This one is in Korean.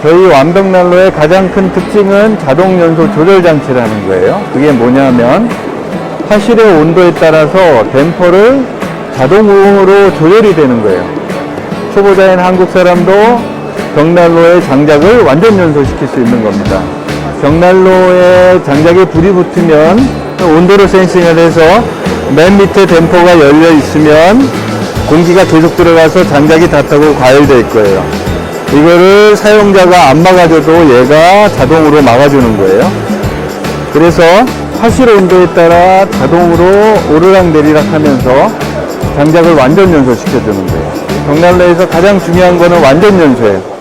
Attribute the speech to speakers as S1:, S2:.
S1: 저희 완벽난로의 가장 큰 특징은 자동 연소 조절 장치라는 거예요. 그게 뭐냐면 화실의 온도에 따라서 댐퍼를 자동으로 조절이 되는 거예요. 초보자인 한국 사람도 벽난로의 장작을 완전 연소시킬 수 있는 겁니다. 벽난로에 장작에 불이 붙으면 온도를 센싱을 해서 맨 밑에 댐퍼가 열려 있으면 공기가 계속 들어가서 장작이 다 타고 과열될 거예요. 이거를 사용자가 안 막아줘도 얘가 자동으로 막아주는 거예요. 그래서 화실 온도에 따라 자동으로 오르락내리락 하면서 장작을 완전 연소시켜주는 거예요. 벽난로에서 가장 중요한 거는 완전 연소예요.